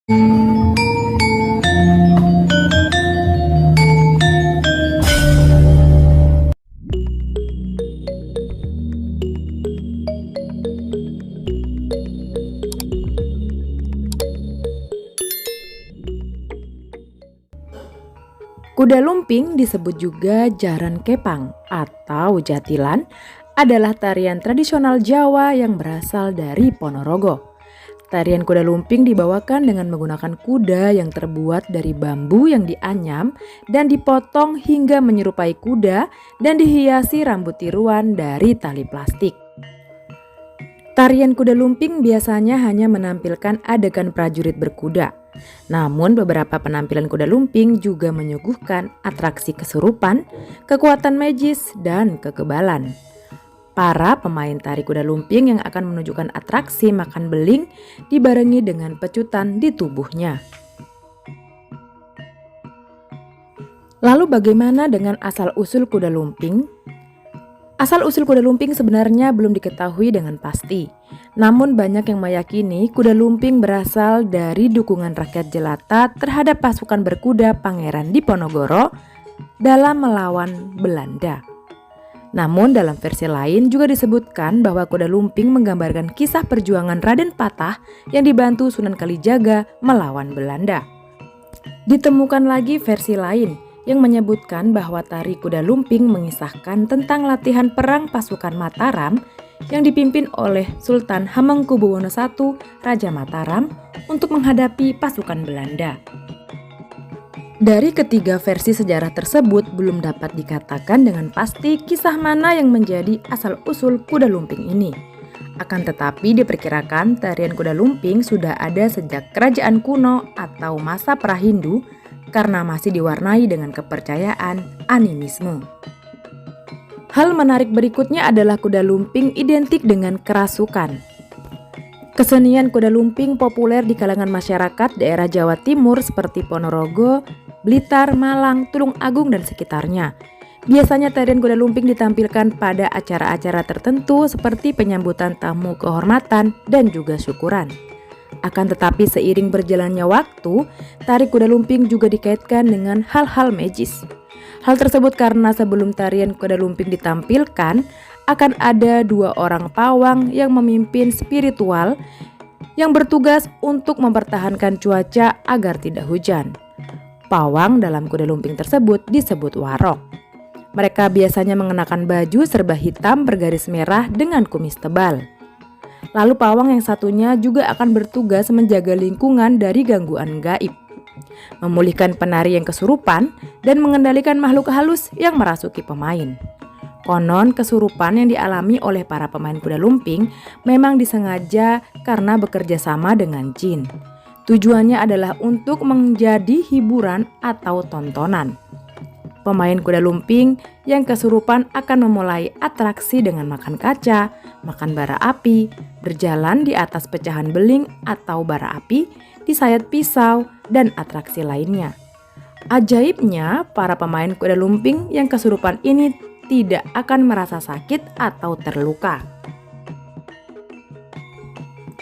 Kuda lumping disebut juga jaran kepang atau jatilan, adalah tarian tradisional Jawa yang berasal dari Ponorogo. Tarian kuda lumping dibawakan dengan menggunakan kuda yang terbuat dari bambu yang dianyam dan dipotong hingga menyerupai kuda dan dihiasi rambut tiruan dari tali plastik. Tarian kuda lumping biasanya hanya menampilkan adegan prajurit berkuda. Namun beberapa penampilan kuda lumping juga menyuguhkan atraksi kesurupan, kekuatan magis, dan kekebalan. Para pemain tari kuda lumping yang akan menunjukkan atraksi makan beling dibarengi dengan pecutan di tubuhnya. Lalu bagaimana dengan asal-usul kuda lumping? Asal-usul kuda lumping sebenarnya belum diketahui dengan pasti. Namun banyak yang meyakini kuda lumping berasal dari dukungan rakyat jelata terhadap pasukan berkuda Pangeran Diponegoro dalam melawan Belanda. Namun dalam versi lain juga disebutkan bahwa kuda lumping menggambarkan kisah perjuangan Raden Patah yang dibantu Sunan Kalijaga melawan Belanda. Ditemukan lagi versi lain yang menyebutkan bahwa tari kuda lumping mengisahkan tentang latihan perang pasukan Mataram yang dipimpin oleh Sultan Hamengkubuwono I, Raja Mataram, untuk menghadapi pasukan Belanda. Dari ketiga versi sejarah tersebut belum dapat dikatakan dengan pasti kisah mana yang menjadi asal-usul kuda lumping ini. Akan tetapi diperkirakan tarian kuda lumping sudah ada sejak kerajaan kuno atau masa pra-Hindu karena masih diwarnai dengan kepercayaan animisme. Hal menarik berikutnya adalah kuda lumping identik dengan kerasukan. Kesenian kuda lumping populer di kalangan masyarakat daerah Jawa Timur seperti Ponorogo, Blitar, Malang, Tulung Agung, dan sekitarnya. Biasanya tarian kuda lumping ditampilkan pada acara-acara tertentu seperti penyambutan tamu kehormatan dan juga syukuran. Akan tetapi seiring berjalannya waktu, tari kuda lumping juga dikaitkan dengan hal-hal magis. Hal tersebut karena sebelum tarian kuda lumping ditampilkan, akan ada 2 orang pawang yang memimpin spiritual yang bertugas untuk mempertahankan cuaca agar tidak hujan. Pawang dalam kuda lumping tersebut disebut warok. Mereka biasanya mengenakan baju serba hitam bergaris merah dengan kumis tebal. Lalu pawang yang satunya juga akan bertugas menjaga lingkungan dari gangguan gaib, memulihkan penari yang kesurupan, dan mengendalikan makhluk halus yang merasuki pemain. Konon kesurupan yang dialami oleh para pemain kuda lumping memang disengaja karena bekerja sama dengan jin. Tujuannya adalah untuk menjadi hiburan atau tontonan. Pemain kuda lumping yang kesurupan akan memulai atraksi dengan makan kaca, makan bara api, berjalan di atas pecahan beling atau bara api, disayat pisau, dan atraksi lainnya. Ajaibnya, para pemain kuda lumping yang kesurupan ini tidak akan merasa sakit atau terluka.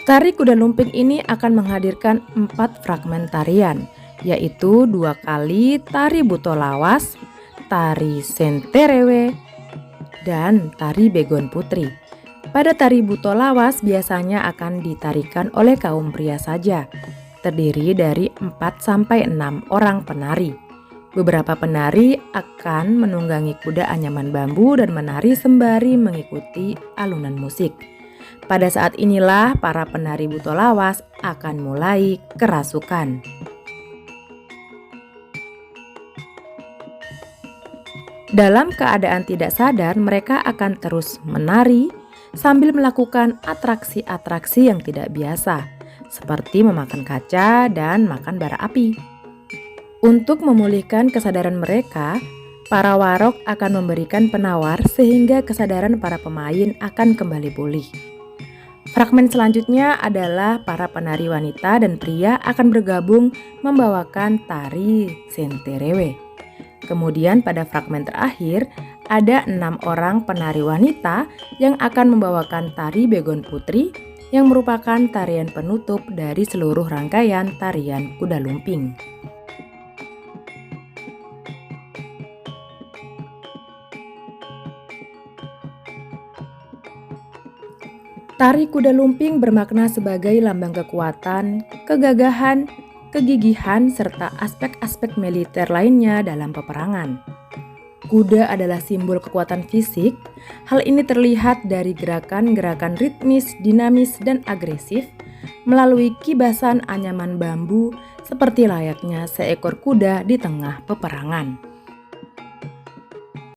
Tari kuda lumping ini akan menghadirkan 4 fragmen tarian, yaitu 2 kali tari buto lawas, tari senterewe, dan tari begon putri. Pada tari buto lawas biasanya akan ditarikan oleh kaum pria saja, terdiri dari 4-6 orang penari. Beberapa penari akan menunggangi kuda anyaman bambu dan menari sembari mengikuti alunan musik. Pada saat inilah para penari buto lawas akan mulai kerasukan. Dalam keadaan tidak sadar, mereka akan terus menari sambil melakukan atraksi-atraksi yang tidak biasa, seperti memakan kaca dan makan bara api. Untuk memulihkan kesadaran mereka, para warok akan memberikan penawar sehingga kesadaran para pemain akan kembali pulih. Fragmen selanjutnya adalah para penari wanita dan pria akan bergabung membawakan tari senterewe. Kemudian pada fragmen terakhir ada 6 orang penari wanita yang akan membawakan tari begon putri, yang merupakan tarian penutup dari seluruh rangkaian tarian kuda lumping. Tari kuda lumping bermakna sebagai lambang kekuatan, kegagahan, kegigihan, serta aspek-aspek militer lainnya dalam peperangan. Kuda adalah simbol kekuatan fisik. Hal ini terlihat dari gerakan-gerakan ritmis, dinamis, dan agresif melalui kibasan anyaman bambu seperti layaknya seekor kuda di tengah peperangan.